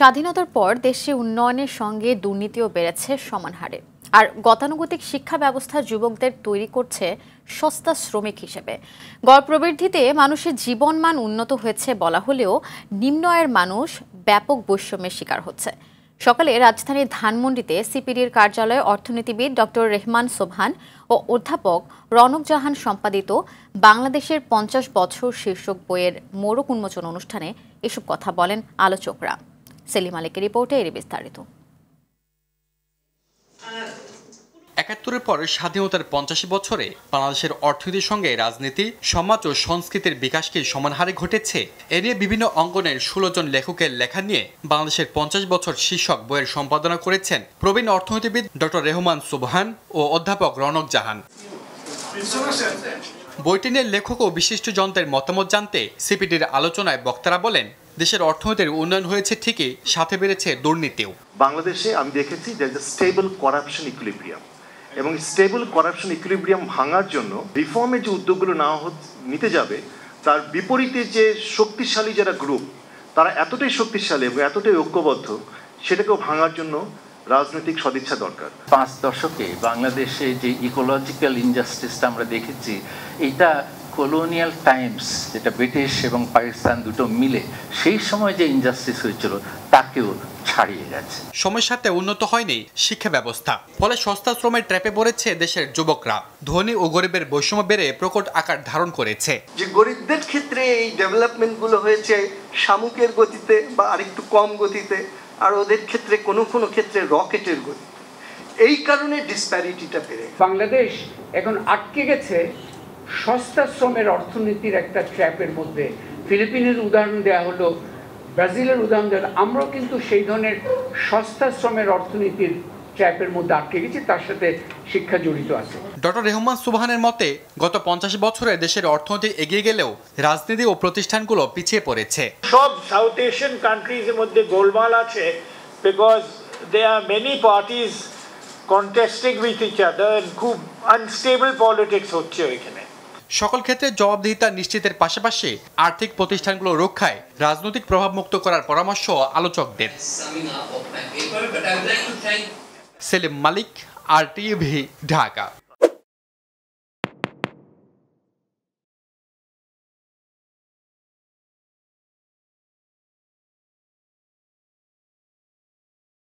স্বাধীনতার পর দেশে উন্নয়নের সঙ্গে দুর্নীতিও বেড়েছে সমান হারে। আর গতানুগতিক শিক্ষা ব্যবস্থা যুবকদের তৈরি করছে সস্তা শ্রমিক হিসেবে। গড় প্রবৃদ্ধিতে মানুষের জীবনমান উন্নত হয়েছে বলা হলেও নিম্ন আয়ের মানুষ ব্যাপক বৈষম্যের শিকার হচ্ছে। সকালে রাজধানীর ধানমন্ডিতে সিপিডির কার্যালয়ে অর্থনীতিবিদ ডক্টর রেহমান সোবহান ও অধ্যাপক রনক জাহান সম্পাদিত বাংলাদেশের ৫০ বছর শীর্ষক বইয়ের মোড়ক উন্মোচন অনুষ্ঠানে এসব কথা বলেন আলোচকরা। সেলিম আলীকের রিপোর্টে এর বিস্তারিত। ৭১-এর পর স্বাধীনতার ৫০ বছরে বাংলাদেশের অর্থনীতির সঙ্গে রাজনীতি, সমাজ ও সংস্কৃতির বিকাশকে সমান হারে ঘটেছে। এ নিয়ে বিভিন্ন অঙ্গনের ১৬ জন লেখকের লেখা নিয়ে বাংলাদেশের ৫০ বছর শীর্ষক বইয়ের সম্পাদনা করেছেন প্রবীণ অর্থনীতিবিদ ডক্টর রেহমান সোবহান ও অধ্যাপক রনক জাহান। বইটি নিয়ে লেখক ও বিশিষ্টজনদের মতামত জানতে সিপিডির আলোচনায় বক্তারা বলেন, দেশের অর্থনীতির উন্নয়ন হয়েছে ঠিকই, সাথে বেড়েছে দুর্নীতিও। বাংলাদেশে আমি দেখেছি যে স্টেবল করাপশন ইকুইলিব্রিয়াম, এবং স্টেবল করাপশন ইকুইলিব্রিয়াম ভাঙার জন্য রিফর্মের যে উদ্যোগগুলো নিতে যাবে, তার বিপরীতে যে শক্তিশালী যারা গ্রুপ, তারা এতটাই শক্তিশালী এবং এতটাই ঐক্যবদ্ধ, সেটাকেও ভাঙার জন্য রাজনৈতিক সদিচ্ছা দরকার। ৫ দশকে বাংলাদেশে যে ইকোলজিক্যাল ইনজাস্টিসটা আমরা দেখেছি, এটা কলোনিয়াল টাইমস, যেটা ব্রিটিশ এবং পাকিস্তান দুটো মিলে সেই সময় যে ইনজাস্টিস হয়েছিল তাকেও ছাড়িয়ে গেছে। সময়ের সাথে উন্নত হয়নি শিক্ষা ব্যবস্থা, ফলে সস্তা শ্রমের ট্র্যাপে পড়েছে দেশের যুবকরা। ধনী ও গরিবের বৈষম্য বেড়ে প্রকট আকার ধারণ করেছে। যে গরিবদের ক্ষেত্রে এই ডেভেলপমেন্টগুলো হয়েছে শামুকের গতিতে বা আরেকটু কম গতিতে, আর ওদের ক্ষেত্রে কোনো ক্ষেত্রে রকেটের গতি। এই কারণে ডিসপ্যারিটিটা বেড়ে বাংলাদেশ এখন আটকে গেছে সস্তা শ্রমের অর্থনীতির একটা ট্র্যাপের মধ্যে। ফিলিপিনের উদাহরণ দেওয়া হলো, ব্রাজিলের উদাহরণ দেওয়া হলো। আমরাও কিন্তু সেই ধরনের সস্তা শ্রমের অর্থনীতির ট্র্যাপের মধ্যে আটকে গেছি, তার সাথে শিক্ষা জড়িত আছে। ডক্টর রেহমান সোবহানের মতে, গত ৫০ বছরে দেশের অর্থনীতি এগিয়ে গেলেও রাজনীতি ও প্রতিষ্ঠানগুলো পিছিয়ে পড়েছে। সব সাউথ এশিয়ান কান্ট্রিজের মধ্যে গোলমাল আছে, because there are many parties contesting with each other and খুব আনস্টেবল পলিটিক্স হচ্ছে এখানে। সকল ক্ষেত্রে জবাবদিহিতা নিশ্চিতের পাশাপাশি আর্থিক প্রতিষ্ঠানগুলো রক্ষায় রাজনৈতিক প্রভাব মুক্ত করার পরামর্শ আলোচকদের। সেলিম মালিক, RTV, ঢাকা।